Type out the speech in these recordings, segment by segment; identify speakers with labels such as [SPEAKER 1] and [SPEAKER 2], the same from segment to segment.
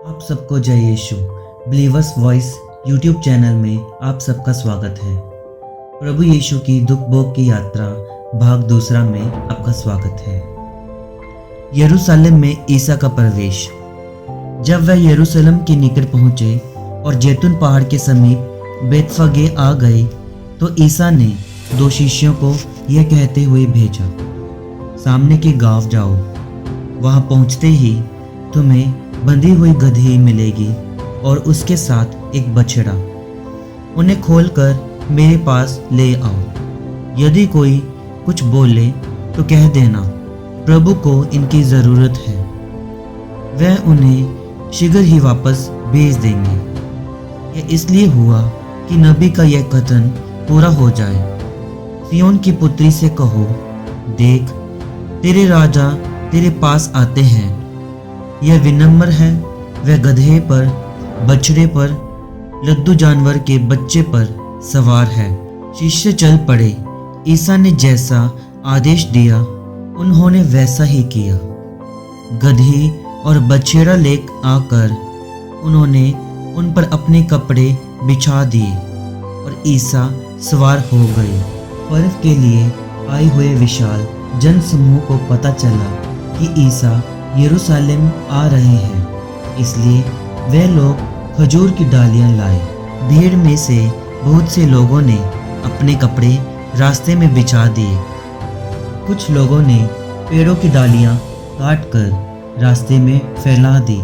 [SPEAKER 1] आप सबको जय यीशु बिलीवर्स वॉइस यूट्यूब चैनल में आप सबका स्वागत है। प्रभु यीशु की दुख भोग की यात्रा भाग दूसरा में आपका स्वागत है। यरूशलेम में ईसा का प्रवेश। जब वह यरूशलेम के निकट पहुंचे और जैतून पहाड़ के समीप बेतफगे आ गए तो ईसा ने 2 शिष्यों को यह कहते हुए भेजा, सामने के गांव जाओ, वहां पहुंचते ही तुम्हें बंधी हुई गदही मिलेगी और उसके साथ एक बछड़ा। उन्हें खोलकर मेरे पास ले आओ। यदि कोई कुछ बोले तो कह देना, प्रभु को इनकी ज़रूरत है, वह उन्हें शीघ्र ही वापस भेज देंगे। यह इसलिए हुआ कि नबी का यह कथन पूरा हो जाए, सिय्योन की पुत्री से कहो, देख तेरे राजा तेरे पास आते हैं। यह विनम्र है, वह गधे पर, बछड़े पर, लद्दू जानवर के बच्चे पर सवार है। शिष्य चल पड़े। ईसा ने जैसा आदेश दिया उन्होंने वैसा ही किया। गधी और बछड़ा लेक आकर उन्होंने उन पर अपने कपड़े बिछा दिए और ईसा सवार हो गए। पर्व के लिए आए हुए विशाल जन समूह को पता चला कि ईसा यरूशलेम आ रहे हैं, इसलिए वे लोग खजूर की डालियां लाए। भीड़ में से बहुत से लोगों ने अपने कपड़े रास्ते में बिछा दिए। कुछ लोगों ने पेड़ों की डालियां काटकर रास्ते में फैला दी।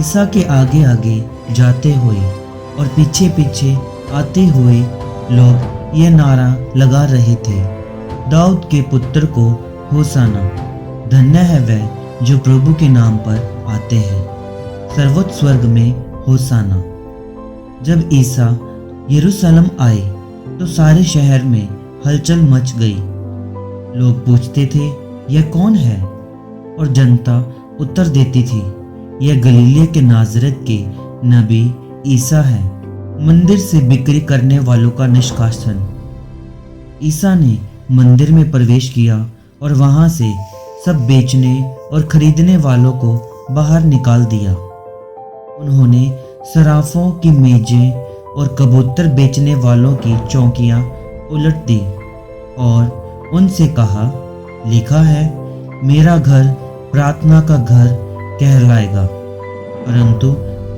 [SPEAKER 1] ईसा के आगे आगे जाते हुए और पीछे पीछे आते हुए लोग ये नारा लगा रहे थे, दाऊद के पुत्र को होसाना, धन्य है वह जो प्रभु के नाम पर आते हैं, सर्वोच्च स्वर्ग में होसाना। जब ईसा यरूशलेम आए तो सारे शहर में हलचल मच गई। लोग पूछते थे, यह कौन है? और जनता उत्तर देती थी, यह गलीलिया के नाजरत के नबी ईसा है। मंदिर से बिक्री करने वालों का निष्कासन। ईसा ने मंदिर में प्रवेश किया और वहां से सब बेचने और खरीदने वालों को बाहर निकाल दिया। उन्होंने सराफों की मेजें और कबूतर बेचने वालों की चौकियां उलट दी और उनसे कहा, लिखा है, मेरा घर प्रार्थना का घर कहलाएगा, परंतु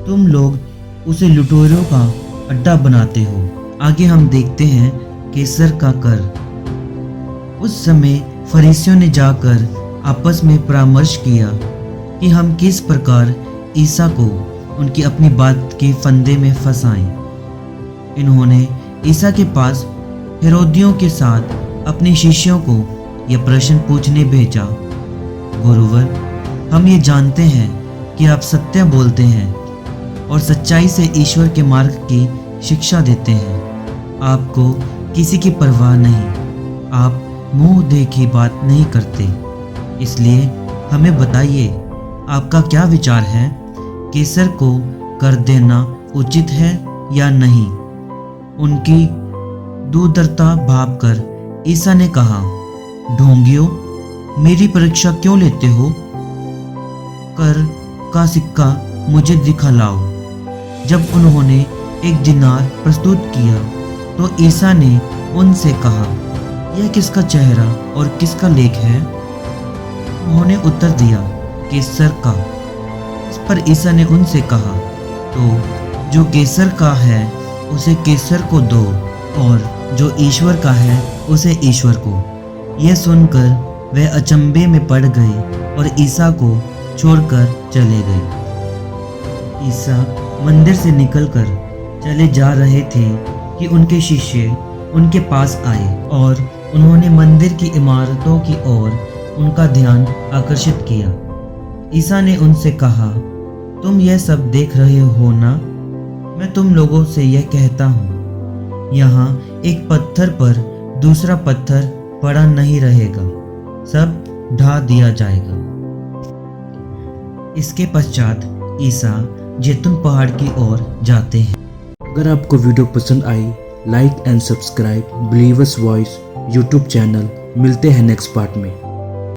[SPEAKER 1] तुम लोग उसे लुटेरों का अड्डा बनाते हो। आगे हम देखते हैं कैसर का कर। उस समय फरीसियों ने जाकर आपस में परामर्श किया कि हम किस प्रकार ईसा को उनकी अपनी बात के फंदे में फंसाएं। इन्होंने ईसा के पास हेरोदियों के साथ अपने शिष्यों को यह प्रश्न पूछने भेजा, गुरुवर, हम ये जानते हैं कि आप सत्य बोलते हैं और सच्चाई से ईश्वर के मार्ग की शिक्षा देते हैं। आपको किसी की परवाह नहीं, आप मुंह देखी बात नहीं करते, इसलिए हमें बताइए आपका क्या विचार है, कैसर को कर देना उचित है या नहीं? उनकी दूरदर्शिता भांपकर ईसा ने कहा, ढोंगियों, मेरी परीक्षा क्यों लेते हो? कर का सिक्का मुझे दिखलाओ। जब उन्होंने 1 दिनार प्रस्तुत किया तो ईसा ने उनसे कहा, यह किसका चेहरा और किसका लेख है? उन्होंने उत्तर दिया, कैसर का। इस पर ईसा ने उनसे कहा, तो जो कैसर का है उसे कैसर को दो और जो ईश्वर का है उसे ईश्वर को। यह सुनकर वे अचंभे में पड़ गए और ईसा को छोड़कर चले गए। ईसा मंदिर से निकलकर चले जा रहे थे कि उनके शिष्य उनके पास आए और उन्होंने मंदिर की इमारतों की ओर उनका ध्यान आकर्षित किया। ईसा ने उनसे कहा, तुम यह सब देख रहे हो ना? मैं तुम लोगों से यह कहता हूँ, यहाँ एक पत्थर पर दूसरा पत्थर पड़ा नहीं रहेगा, सब ढा दिया जाएगा। इसके पश्चात ईसा जैतून पहाड़ की ओर जाते हैं।
[SPEAKER 2] अगर आपको वीडियो पसंद आई, like and subscribe believers voice YouTube channel. मिलते हैं नेक्स्ट पार्ट में।